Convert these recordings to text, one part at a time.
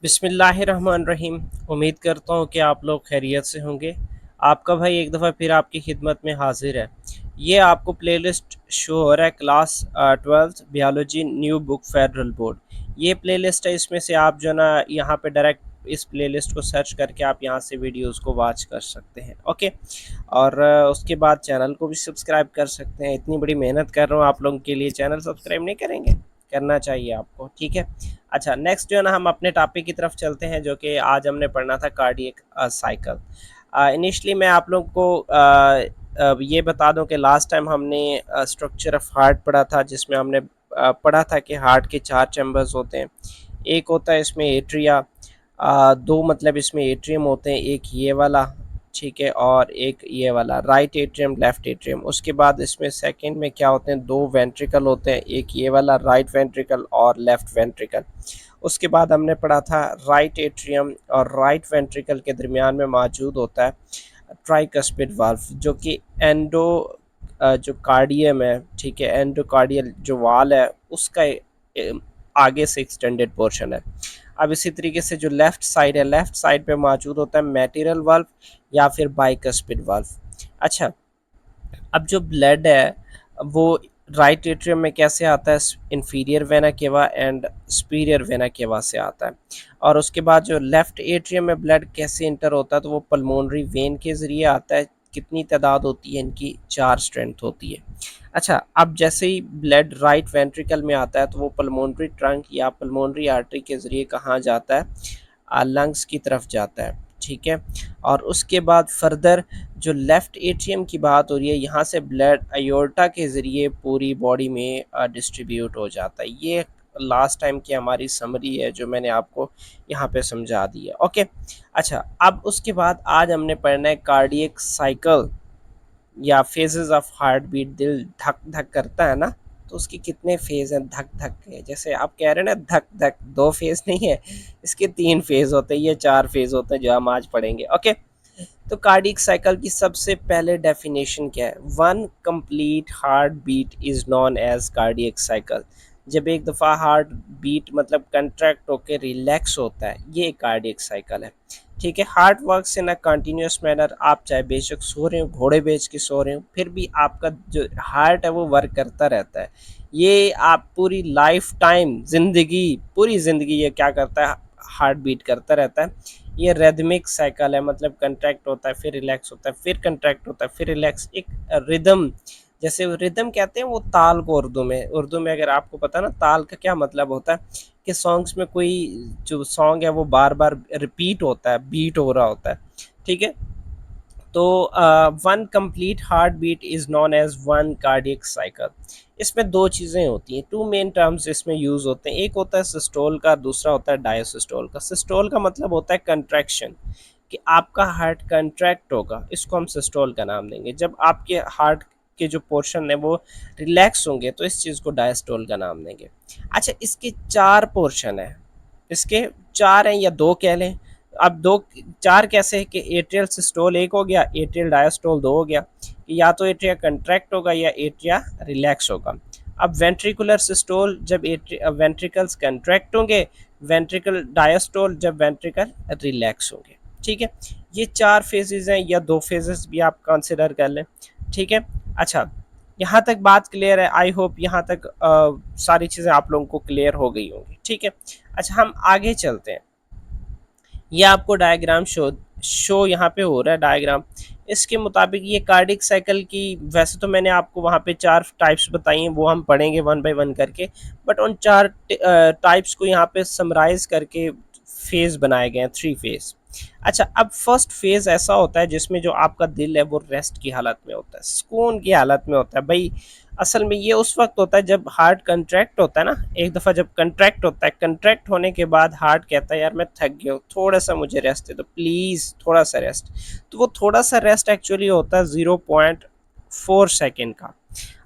बिस्मिल्लाहिर्रहमानिर्रहीम। उम्मीद करता हूँ कि आप लोग खैरियत से होंगे। आपका भाई एक दफ़ा फिर आपकी खिदमत में हाजिर है। ये आपको प्लेलिस्ट शो हो रहा है class 12th biology new book federal board. ये प्लेलिस्ट है, इसमें से आप जो ना यहाँ पे डायरेक्ट इस प्लेलिस्ट को सर्च करके आप यहाँ से वीडियोस को वॉच कर सकते हैं। ओके। और उसके बाद चैनल को भी सब्सक्राइब कर सकते हैं। इतनी बड़ी मेहनत कर रहा हूँ आप लोगों के लिए, चैनल सब्सक्राइब नहीं करेंगे? करना चाहिए आपको, ठीक है। अच्छा, नेक्स्ट जो है ना हम अपने टॉपिक की तरफ चलते हैं, जो कि आज हमने पढ़ना था कार्डियक साइकिल। इनिशियली मैं आप लोगों को ये बता दूं कि लास्ट टाइम हमने स्ट्रक्चर ऑफ हार्ट पढ़ा था, जिसमें हमने पढ़ा था कि हार्ट के चार चैम्बर्स होते हैं। एक होता है इसमें एट्रिया, दो मतलब इसमें एट्रियम होते हैं, एक ये वाला, ठीक है, और एक ये वाला राइट एट्रियम लेफ्ट एट्रियम। उसके बाद इसमें सेकंड में क्या होते हैं, दो वेंट्रिकल होते हैं, एक ये वाला राइट वेंट्रिकल और लेफ्ट वेंट्रिकल। उसके बाद हमने पढ़ा था राइट एट्रियम और राइट वेंट्रिकल के दरमियान में मौजूद होता है ट्राइकस्पिड वाल्व, जो कि एंडो जो कार्डियम है, ठीक है, एंडोकार्डियल जो वाल है उसका आगे से एक्सटेंडेड पोर्शन है। अब इसी तरीके से जो लेफ़्ट साइड है, लेफ़्ट साइड पे मौजूद होता है मैटेरियल वाल्व या फिर बाइकस्पिड वाल्व। अच्छा, अब जो ब्लड है वो राइट एट्रियम में कैसे आता है, inferior vena cava and superior vena cava से आता है। और उसके बाद जो लेफ़्ट एट्रियम में ब्लड कैसे इंटर होता है, तो वो पल्मोनरी वेन के ज़रिए आता है। कितनी तादाद होती है इनकी, 4 स्ट्रेंथ होती है। अच्छा, अब जैसे ही ब्लड राइट वेंट्रिकल में आता है तो वो पल्मोनरी ट्रंक या पल्मोनरी आर्टरी के ज़रिए कहाँ जाता है, लंग्स की तरफ जाता है, ठीक है। और उसके बाद फर्दर जो लेफ़्ट एट्रियम की बात हो रही है, यहाँ से ब्लड अयोर्टा के ज़रिए पूरी बॉडी में डिस्ट्रीब्यूट हो जाता है। ये लास्ट टाइम की हमारी समरी है जो मैंने आपको यहाँ पे समझा दी है। ओके। अच्छा, अब उसके बाद आज हमने पढ़ना है कार्डियक साइकिल या फेजेस ऑफ हार्ट बीट। दिल धक धक करता है ना, तो उसके कितने फेज हैं, धक धक के। जैसे आप कह रहे हैं ना धक धक, दो फेज नहीं है, इसके 3 फेज होते हैं, ये 4 फेज होते हैं जो हम आज पढ़ेंगे। ओके। तो कार्डियक साइकिल की सबसे पहले डेफिनेशन क्या है, one complete heart beat is known as cardiac cycle. जब एक दफ़ा हार्ट बीट मतलब कंट्रैक्ट होकर रिलैक्स होता है, ये कार्डियक साइकिल है, ठीक है। Heart works in a continuous manner. आप चाहे बेशक सो रहे हो, घोड़े बेच के सो रहे हो, फिर भी आपका जो हार्ट है वो वर्क करता रहता है। ये आप पूरी लाइफ टाइम जिंदगी, पूरी ज़िंदगी ये क्या करता है, हार्ट बीट करता रहता है। ये रेदमिक साइकिल है, मतलब कंट्रैक्ट होता है फिर रिलैक्स होता है, फिर कंट्रैक्ट होता है फिर रिलैक्स, एक रिदम। जैसे रिदम कहते हैं वो ताल को, उर्दू में अगर आपको पता ना ताल का क्या मतलब होता है, कि सॉन्ग्स में कोई जो सॉन्ग है वो बार बार रिपीट होता है, बीट हो रहा होता है, ठीक है। तो one complete heart beat is known as one cardiac cycle. इसमें दो चीज़ें होती हैं, टू मेन टर्म्स इसमें यूज़ होते हैं। एक होता है सिस्टोल का, दूसरा होता है डायसिस्टोल का। सिस्टोल का मतलब होता है कंट्रैक्शन, कि आपका हार्ट कंट्रैक्ट होगा, इसको हम सिस्टोल का नाम देंगे। जब आपके हार्ट के जो पोर्शन है वो रिलैक्स होंगे तो इस चीज़ को डायस्टोल का नाम देंगे। अच्छा, इसके 4 पोर्शन है, इसके 4 हैं या 2 कह लें। अब 2 4 कैसे है कि एट्रियल सिस्टोल एक हो गया, एट्रियल डायस्टोल 2 हो गया। या तो एट्रिया कंट्रैक्ट होगा या एट्रिया रिलैक्स होगा। अब वेंट्रिकुलर सिस्टोल जब वेंट्रिकल्स कंट्रैक्ट होंगे, वेंट्रिकल डायस्टोल जब वेंट्रिकल रिलैक्स होंगे, ठीक है। ये 4 फेजेस हैं या 2 फेजेस भी आप कंसिडर कर लें, ठीक है। अच्छा, यहाँ तक बात क्लियर है? आई होप यहाँ तक सारी चीज़ें आप लोगों को क्लियर हो गई होंगी, ठीक है। अच्छा, हम आगे चलते हैं। ये आपको डायग्राम शो यहाँ पे हो रहा है डायग्राम। इसके मुताबिक ये कार्डिक साइकिल की, वैसे तो मैंने आपको वहाँ पे 4 टाइप्स बताई हैं, वो हम पढ़ेंगे वन बाय वन करके, बट उन 4 टाइप्स को यहाँ पे समराइज करके फेज बनाए गए हैं, 3 फेज। अच्छा, अब फर्स्ट फेज ऐसा होता है जिसमें जो आपका दिल है वो रेस्ट की हालत में होता है, सुकून की हालत में होता है भाई। असल में ये उस वक्त होता है जब हार्ट कंट्रैक्ट होता है ना, एक दफ़ा जब कंट्रैक्ट होता है, कंट्रैक्ट होने के बाद हार्ट कहता है यार मैं थक गया हूँ, थोड़ा सा मुझे रेस्ट दे दो प्लीज़, थोड़ा सा रेस्ट। तो वो थोड़ा सा रेस्ट एक्चुअली होता है 0.4 सेकेंड का।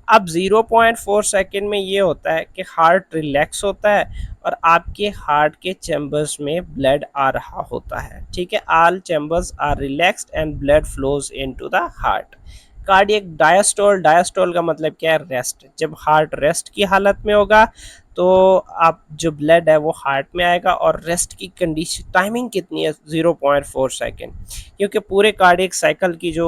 अब 0.4 सेकेंड में ये होता है कि हार्ट रिलैक्स होता है और आपके हार्ट के चैम्बर्स में ब्लड आ रहा होता है, ठीक है। All chambers are relaxed and blood flows into the heart. Cardiac diastole, diastole का मतलब क्या है, रेस्ट। जब हार्ट रेस्ट की हालत में होगा तो आप जो ब्लड है वो हार्ट में आएगा और रेस्ट की कंडीशन टाइमिंग कितनी है 0.4 सेकेंड, क्योंकि पूरे कार्डियक साइकिल की जो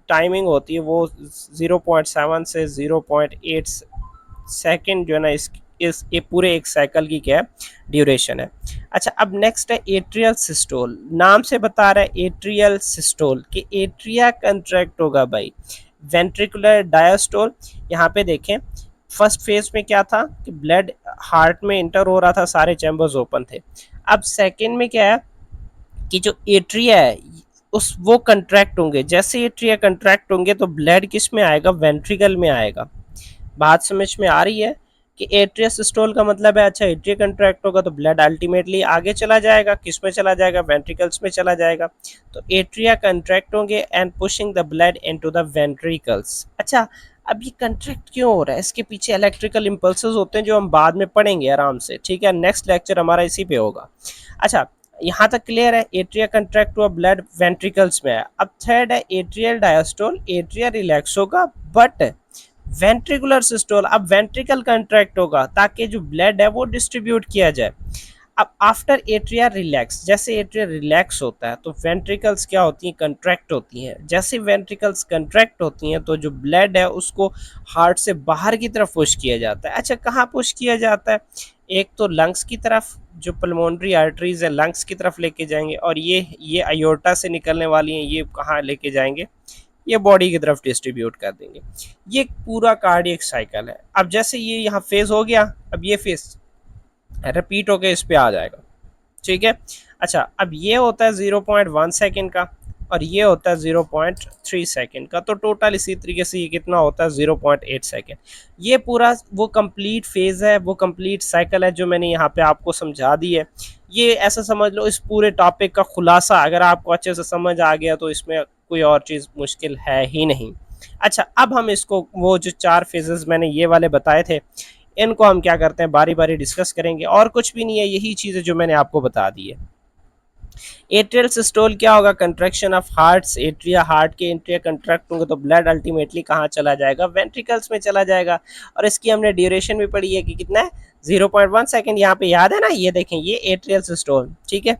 टाइमिंग होती है वो 0.7 से 0.8 सेकेंड जो है ना इस ये पूरे एक साइकिल की क्या है ड्यूरेशन है। अच्छा, अब नेक्स्ट है एट्रियल सिस्टोल। नाम से बता रहा है एट्रियल सिस्टोल कि एट्रिया कंट्रैक्ट होगा भाई। वेंट्रिकुलर डायस्टोल, यहाँ पे देखें फर्स्ट फेज में क्या था कि ब्लड हार्ट में इंटर हो रहा था, सारे चैम्बर्स ओपन थे। अब सेकेंड में क्या है कि जो एट्रिया है उस वो कंट्रैक्ट होंगे, जैसे एट्रिया कंट्रैक्ट होंगे तो ब्लड किस में आएगा, वेंट्रिकल में आएगा। बात समझ में आ रही है कि एट्रिया सिस्टोल का मतलब है अच्छा एट्रिया कंट्रैक्ट होगा तो ब्लड अल्टीमेटली आगे चला जाएगा, किस में चला जाएगा, वेंट्रिकल्स में चला जाएगा। तो एट्रिया कंट्रैक्ट होंगे and pushing the blood into the ventricles. अच्छा, अब ये कंट्रैक्ट क्यों हो रहा है, इसके पीछे इलेक्ट्रिकल इंपल्सेस होते हैं जो हम बाद में पढ़ेंगे आराम से, ठीक है, नेक्स्ट लेक्चर हमारा इसी पे होगा। अच्छा, यहाँ तक क्लियर है, एट्रिया कंट्रैक्ट हुआ, ब्लड वेंट्रिकल्स में है। अब थर्ड है एट्रियल डायस्टोल, एट्रिया रिलैक्स होगा बट वेंट्रिकुलर सिस्टोल, अब वेंट्रिकल कंट्रैक्ट होगा ताकि जो ब्लड है वो डिस्ट्रीब्यूट किया जाए। अब आफ्टर एट्रिया रिलैक्स, जैसे एट्रिया रिलैक्स होता है तो वेंट्रिकल्स क्या होती हैं, कंट्रैक्ट होती हैं। जैसे वेंट्रिकल्स कंट्रैक्ट होती हैं तो जो ब्लड है उसको हार्ट से बाहर की तरफ पुश किया जाता है। अच्छा, कहाँ पुश किया जाता है, एक तो लंग्स की तरफ, जो पल्मोनरी आर्टरीज है लंग्स की तरफ लेके जाएंगे, और ये अयोर्टा से निकलने वाली हैं, ये कहाँ लेके जाएंगे, ये बॉडी की तरफ डिस्ट्रीब्यूट कर देंगे। ये पूरा कार्डियक साइकिल है। अब जैसे ये यहाँ फेज हो गया, अब ये फेज रिपीट होके इस पे आ जाएगा, ठीक है। अच्छा, अब ये होता है 0.1 सेकेंड का और ये होता है 0.3 सेकेंड का, तो टोटल इसी तरीके से ये कितना होता है 0.8 सेकेंड। ये पूरा वो कंप्लीट फेज है, वो कंप्लीट साइकिल है जो मैंने यहाँ पे आपको समझा दी है। ये ऐसा समझ लो इस पूरे टॉपिक का खुलासा, अगर आपको अच्छे से समझ आ गया तो इसमें कोई और चीज़ मुश्किल है ही नहीं। अच्छा, अब हम इसको वो जो 4 फेजेस मैंने ये वाले बताए थे इनको हम क्या करते हैं बारी बारी डिस्कस करेंगे, और कुछ भी नहीं है, यही चीज़ें जो मैंने आपको बता दी है। एट्रियल सिस्टोल क्या होगा, contraction of hearts, atria, heart के एट्रिया कंट्रैक्ट होंगे तो ब्लड अल्टीमेटली कहाँ चला जाएगा, वेंट्रिकल्स में चला जाएगा। और इसकी हमने ड्यूरेशन भी पढ़ी है कि कितना है 0.1 सेकेंड, यहाँ पे याद है ना, ये देखें ये एट्रियल सिस्टोल, ठीक है।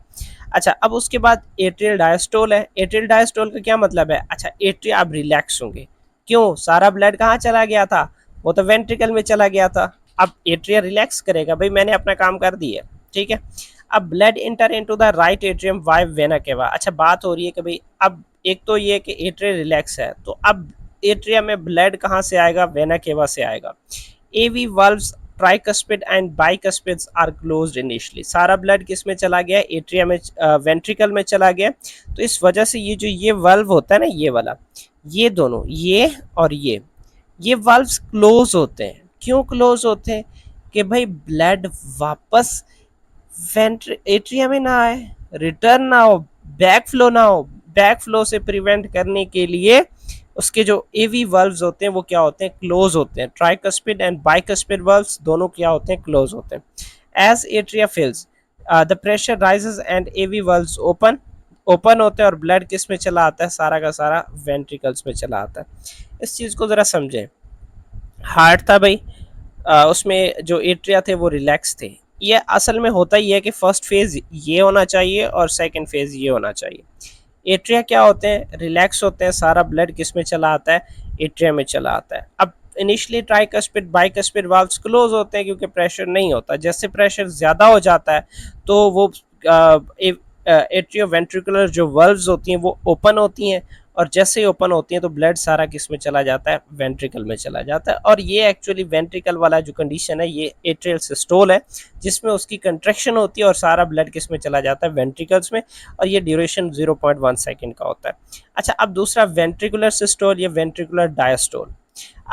अच्छा, अब उसके बाद एट्रियल डायस्टोल है। एट्रियल डायस्टोल का क्या मतलब है, अच्छा एट्रिया अब रिलैक्स होंगे, क्यों, सारा ब्लड कहाँ चला गया था, वो तो वेंट्रिकल में चला गया था। अब एट्रिया रिलैक्स करेगा, भाई मैंने अपना काम कर दिया, ठीक है। अब blood enter into the right atrium वाइव वेना केवा। अच्छा, बात हो रही है कि भाई अब एक तो ये कि एट्रिया रिलैक्स है तो अब एट्रिया में ब्लड कहाँ से आएगा, वेना केवा से आएगा। AV valves tricuspid and bicuspids are closed initially, सारा ब्लड किस में चला गया, एट्रिया में, वेंट्रिकल में चला गया। तो इस वजह से ये जो ये वाल्व होता है ना, ये वाला, ये दोनों, ये और ये वाल्व्स क्लोज होते हैं। क्यों क्लोज होते हैं, कि भाई ब्लड वापस एट्रिया में ना आए, रिटर्न ना हो, बैक फ्लो ना हो। बैक फ्लो से प्रिवेंट करने के लिए उसके जो एवी वाल्व्स होते हैं वो क्या होते हैं, क्लोज होते हैं। ट्राइकस्पिड एंड बाइकस्पिड वाल्व्स दोनों क्या होते हैं, क्लोज होते हैं। As atria fills the pressure rises and AV valves open होते हैं और ब्लड किस में चला आता है, सारा का सारा वेंट्रिकल्स में चला आता है। इस चीज़ को ज़रा समझें। हार्ट था भाई, उसमें जो एट्रिया थे वो रिलैक्स थे। ये असल में होता ही है कि फर्स्ट फेज ये होना चाहिए और सेकंड फेज ये होना चाहिए। एट्रिया क्या होते हैं, रिलैक्स होते हैं, सारा ब्लड किस में चला आता है, एट्रिया में चला आता है। अब initially tricuspid bicuspid valves close होते हैं क्योंकि प्रेशर नहीं होता। जैसे प्रेशर ज़्यादा हो जाता है तो वो एट्रियो वेंट्रिकुलर जो वाल्व्स होती हैं वो ओपन होती हैं, और जैसे ही ओपन होती हैं तो ब्लड सारा किस में चला जाता है, वेंट्रिकल में चला जाता है। और ये एक्चुअली वेंट्रिकल वाला जो कंडीशन है ये एट्रियल सिस्टोल है, जिसमें उसकी कंट्रैक्शन होती है और सारा ब्लड किस में चला जाता है, वेंट्रिकल्स में, और ये ड्यूरेशन 0.1 सेकेंड का होता है। अच्छा, अब दूसरा वेंट्रिकुलर सिस्टोल या वेंट्रिकुलर डायस्टोल।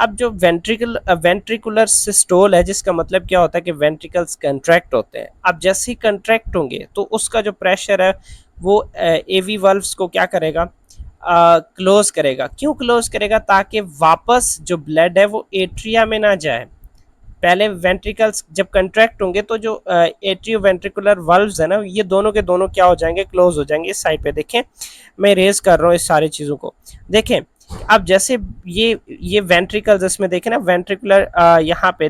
अब जो वेंट्रिकुलर सिस्टोल है, जिसका मतलब क्या होता है कि वेंट्रिकल्स कंट्रैक्ट होते हैं। अब जैसे ही कंट्रैक्ट होंगे तो उसका जो प्रेशर है वो एवी वाल्व्स को क्या करेगा, क्लोज करेगा। क्यों क्लोज करेगा, ताकि वापस जो ब्लड है वो एट्रिया में ना जाए। पहले वेंट्रिकल्स जब कंट्रैक्ट होंगे तो जो एट्रियो वेंट्रिकुलर वाल्व्स है ना, ये दोनों के दोनों क्या हो जाएंगे, क्लोज हो जाएंगे। इस साइड पे देखें, मैं रेज कर रहा हूँ इस सारी चीज़ों को, देखें। अब जैसे ये वेंट्रिकल्स इसमें देखें ना, वेंट्रिकुलर यहाँ पे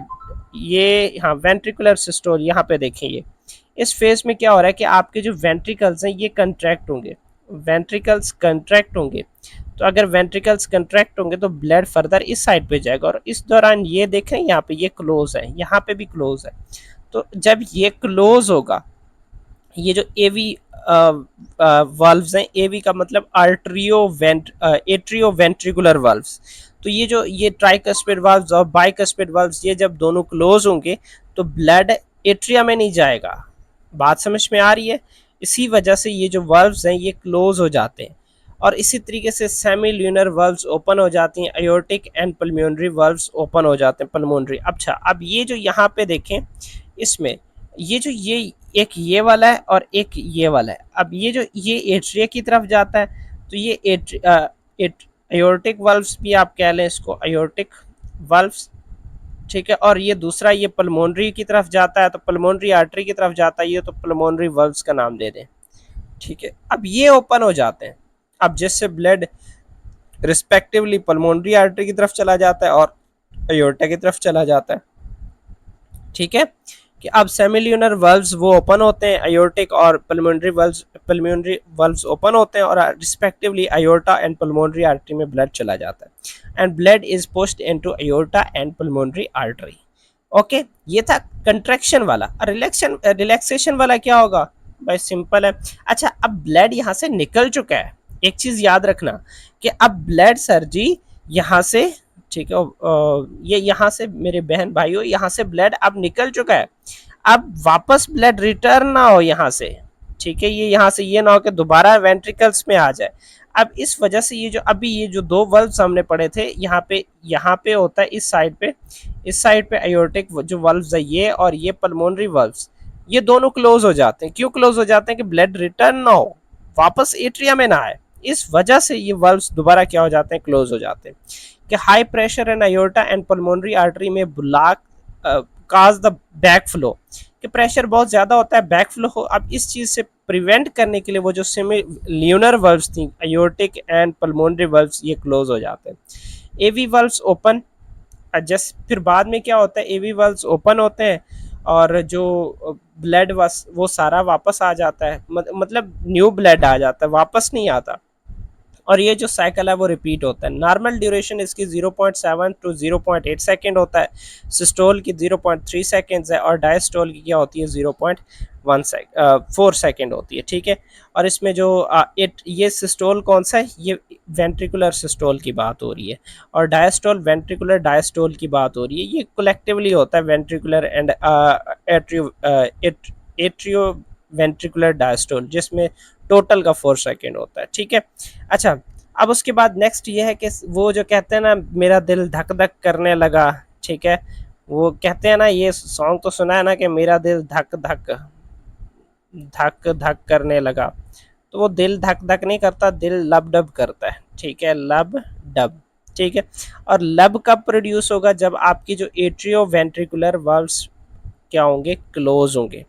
ये हाँ वेंट्रिकुलर सिस्टोल यहाँ पे देखें। ये इस फेज में क्या हो रहा है कि आपके जो वेंट्रिकल्स हैं ये कंट्रैक्ट होंगे, वेंट्रिकल्स कंट्रैक्ट होंगे। तो अगर वेंट्रिकल्स कंट्रैक्ट होंगे तो ब्लड फर्दर इस साइड पे जाएगा, और इस दौरान ये देखें यहाँ पे ये क्लोज है, यहाँ पे भी क्लोज है। तो जब ये क्लोज होगा, ये जो एवी वाल्व्स हैं, एवी का मतलब एट्रियो वेंट्रिकुलर वाल्व्स, तो ये जो ये ट्राइकस्पिड वाल्व्स और बाइकस्पिड वाल्व्स ये जब दोनों क्लोज होंगे तो ब्लड एट्रिया में नहीं जाएगा। बात समझ में आ रही है? इसी वजह से ये जो वाल्व्स हैं ये क्लोज हो जाते हैं। और इसी तरीके से सेमी ल्यूनर वाल्व्स ओपन हो जाती हैं, अयोर्टिक एंड पल्मोनरी वाल्व्स ओपन हो जाते हैं, पल्मोनरी। अच्छा, अब ये जो यहाँ पे देखें, इसमें ये जो ये एक ये वाला है और एक ये वाला है। अब ये जो ये एट्रिया की तरफ जाता है, तो ये अयोर्टिक वाल्व्स भी आप कह लें इसको, अयोर्टिक वाल्व्स, ठीक है। और ये दूसरा ये पल्मोनरी की तरफ जाता है, तो पल्मोनरी आर्टरी की तरफ जाता है ये, तो पल्मोनरी वाल्व्स का नाम दे दें, ठीक है। अब ये ओपन हो जाते हैं, अब जिससे ब्लड रिस्पेक्टिवली पल्मोनरी आर्टरी की तरफ चला जाता है और अयोर्टा की तरफ चला जाता है, ठीक है। कि अब सेमिल्यूनर वाल्व्स वो ओपन होते हैं, अयोर्टिक और पल्मोनरी वाल्व्स ओपन होते हैं, और respectively aorta and pulmonary artery में ब्लड चला जाता है, and blood is pushed into aorta and pulmonary artery. Okay, ये था कंट्रैक्शन वाला। रिलैक्सेशन वाला क्या होगा भाई? सिंपल है। अच्छा, अब ब्लड यहाँ से निकल चुका है, एक चीज याद रखना कि अब ब्लड सर जी यहाँ से, ठीक है, ये यहाँ से मेरे बहन भाइयों यहाँ से ब्लड अब निकल चुका है, अब वापस ब्लड रिटर्न ना हो यहाँ से, ठीक है। ये यहाँ से ये ना हो कि दोबारा वेंट्रिकल्स में आ जाए। अब इस वजह से ये जो अभी ये जो दो वल्व सामने पड़े थे, यहाँ पे होता है इस साइड पे अयोर्टिक जो वल्व्स है ये, और ये पल्मोनरी वल्व्स, ये दोनों क्लोज हो जाते हैं। क्यों क्लोज हो जाते हैं? कि ब्लड रिटर्न ना हो, वापस एट्रिया में ना आए। इस वजह से ये वल्व्स दोबारा क्या हो जाते हैं? क्लोज हो जाते हैं। कि high pressure in aorta and pulmonary artery में block cause the back flow, कि प्रेशर बहुत ज़्यादा होता है, बैक फ्लो हो। अब इस चीज़ से प्रिवेंट करने के लिए वो जो सेमी ल्यूनर वल्व्स थी, अयोर्टिक एंड पल्मोनरी वल्व्स, ये क्लोज हो जाते हैं। एवी वल्व्स ओपन, जस्ट फिर बाद में क्या होता है, एवी वल्व्स ओपन होते हैं और जो ब्लड वो सारा वापस आ जाता है, मतलब न्यू ब्लड आ जाता है, वापस नहीं आता। और ये जो साइकिल है वो रिपीट होता है। नॉर्मल ड्यूरेशन इसकी 0.7 टू 0.8 सेकेंड होता है, सिस्टोल की 0.3 सेकेंड्स है, और डायस्टोल की क्या होती है 0.4 सेकेंड होती है, ठीक है। और इसमें जो ये सिस्टोल कौन सा है? ये वेंट्रिकुलर सिस्टोल की बात हो रही है, और डायस्टोल वेंट्रिकुलर डायस्टोल की बात हो रही है। ये कलेक्टिवली होता है ventricular and atrio ventricular diastole, जिसमें टोटल का 4 सेकेंड होता है, ठीक है। अच्छा, अब उसके बाद नेक्स्ट ये है कि वो जो कहते हैं ना मेरा दिल धक धक करने लगा, ठीक है, वो कहते हैं ना, ये सॉन्ग तो सुना है ना कि मेरा दिल धक धक धक धक करने लगा। तो वो दिल धक धक नहीं करता, दिल लब डब करता है, ठीक है, लब डब, ठीक है। और लब कब प्रोड्यूस होगा? जब आपकी जो एट्रियो वेंट्रिकुलर वाल्व्स क्या होंगे? क्लोज होंगे।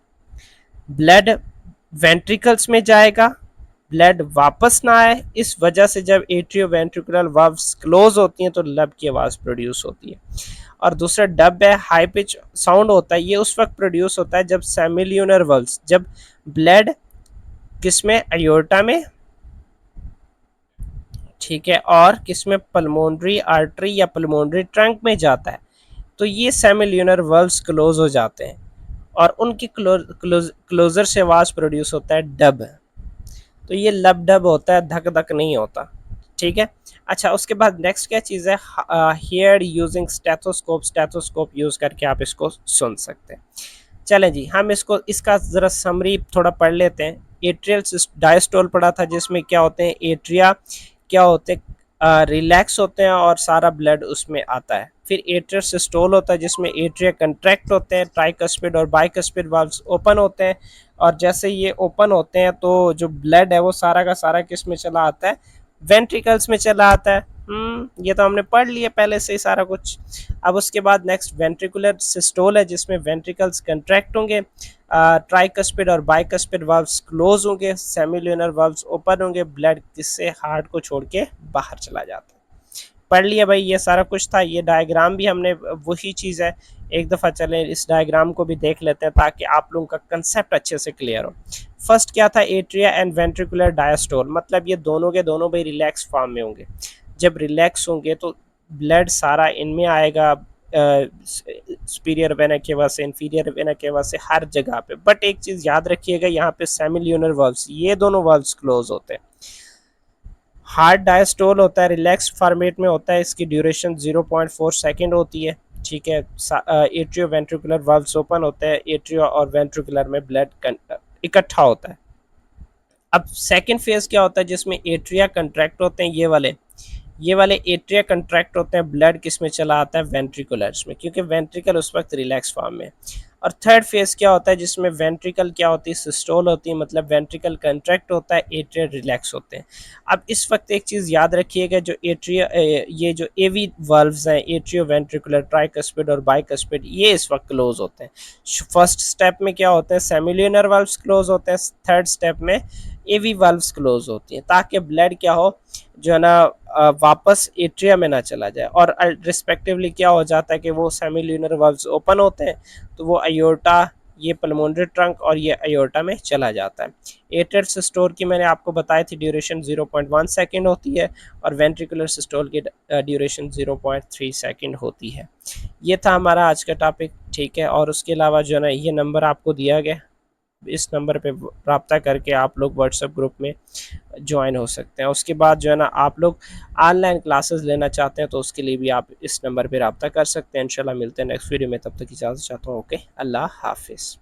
ब्लड वेंट्रिकल्स में जाएगा, ब्लड वापस ना आए, इस वजह से जब एट्रियो वेंट्रिकुलर वाल्व्स क्लोज होती हैं तो लब की आवाज़ प्रोड्यूस होती है। और दूसरा डब है, हाई पिच साउंड होता है, ये उस वक्त प्रोड्यूस होता है जब सेमिल्यूनर वाल्व्स, जब ब्लड किसमें? अयोर्टा में, ठीक है, और किसमें? पल्मोनरी आर्टरी या पल्मोनरी ट्रंक में जाता है, तो ये सेमिल्यूनर वाल्व्स क्लोज हो जाते हैं और उनकी क्लोजर से आवाज़ प्रोड्यूस होता है डब। तो ये लब डब होता है, धक धक नहीं होता, ठीक है। अच्छा, उसके बाद नेक्स्ट क्या चीज़ है? हियर यूजिंग स्टेथोस्कोप यूज़ करके आप इसको सुन सकते हैं। चलें जी, हम इसका ज़रा समरी थोड़ा पढ़ लेते हैं। एट्रियल डायस्टोल पढ़ा था, जिसमें क्या होते हैं? एट्रिया क्या होते हैं? रिलैक्स होते हैं और सारा ब्लड उसमें आता है। फिर एट्रियल सिस्टोल होता है, जिसमें एट्रिया कंट्रैक्ट होते हैं, ट्राइकस्पिड और बाइकस्पिड वाल्व्स ओपन होते हैं, और जैसे ये ओपन होते हैं तो जो ब्लड है वो सारा का सारा किस में चला आता है? वेंट्रिकल्स में चला आता है। ये तो हमने पढ़ लिया पहले से ही सारा कुछ। अब उसके बाद नेक्स्ट वेंट्रिकुलर सिस्टोल है, जिसमें वेंट्रिकल्स कंट्रैक्ट होंगे, ट्राइकस्पिड और बाइकस्पिड वाल्व्स क्लोज होंगे, सेमिल्यूनर वाल्व्स ओपन होंगे, ब्लड किससे? हार्ट को छोड़ के बाहर चला जाता है। पढ़ लिया भाई, ये सारा कुछ था। ये डायग्राम भी हमने वही चीज़ है, एक दफ़ा चलें इस डायग्राम को भी देख लेते हैं ताकि आप लोगों का कंसेप्ट अच्छे से क्लियर हो। फर्स्ट क्या था, एट्रिया एंड वेंट्रिकुलर डायस्टोल, मतलब ये दोनों के दोनों भाई रिलैक्स फॉर्म में होंगे। जब रिलैक्स होंगे तो ब्लड सारा इनमें आएगा, सुपीरियर वेना केवा से, इंफीरियर वेना केवा से, हर जगह पे। बट एक चीज़ याद रखिएगा, यहाँ पे सेमिल्यूनर वाल्व्स, ये दोनों वाल्व्स क्लोज होते हैं। हार्ड डायस्टोल होता है, रिलैक्स फॉर्मेट में होता है, इसकी ड्यूरेशन 0.4 सेकेंड होती है, ठीक है। एट्रियो वेंट्रिकुलर वाल्व्स ओपन होते हैं, एट्रियो और वेंट्रिकुलर में ब्लड इकट्ठा होता है। अब सेकेंड फेज क्या होता है, जिसमें एट्रिया कंट्रैक्ट होते हैं, ये वाले एट्रिया कंट्रैक्ट होते हैं, ब्लड किस में चला आता है, वेंट्रिकुलर्स में, क्योंकि वेंट्रिकल उस वक्त रिलैक्स फॉर्म में। और थर्ड फेज क्या होता है, जिसमें वेंट्रिकल क्या होती है, सिस्टोल होती है, मतलब वेंट्रिकल कंट्रैक्ट होता है, एट्रिया रिलैक्स होते हैं। अब इस वक्त एक चीज़ याद रखिएगा, जो एट्रिया ये जो एवी वाल्व्स हैं, एट्रियो वेंट्रिकुलर, ट्राइकस्पिड और बाइकस्पिड, ये इस वक्त क्लोज होते हैं। फर्स्ट स्टेप में क्या होते हैं, सेमिल्यूनर वाल्व्स क्लोज होते हैं, थर्ड स्टेप में एवी वाल्व्स क्लोज होती हैं, ताकि ब्लड क्या हो, जो है ना, वापस एट्रिया में ना चला जाए। और रिस्पेक्टिवली क्या हो जाता है कि वो सेमिल्यूनर वाल्व्स ओपन होते हैं, तो वो अयोर्टा, ये पल्मोनरी ट्रंक और ये अयोर्टा में चला जाता है। एट्रियल सिस्टोल की मैंने आपको बताई थी, ड्यूरेशन 0.1 सेकेंड होती है, और वेंट्रिकुलर सिस्टोल की ड्यूरेशन 0.3 सेकेंड होती है। ये था हमारा आज का टॉपिक, ठीक है। और उसके अलावा जो है ना, ये नंबर आपको दिया गया, इस नंबर पे रब्ता करके आप लोग व्हाट्सएप ग्रुप में ज्वाइन हो सकते हैं। उसके बाद जो है ना, आप लोग ऑनलाइन क्लासेस लेना चाहते हैं तो उसके लिए भी आप इस नंबर पे रब्ता कर सकते हैं। इंशाल्लाह मिलते हैं नेक्स्ट वीडियो में, तब तक इजाज़त चाहता हूँ। ओके, अल्लाह हाफिज़।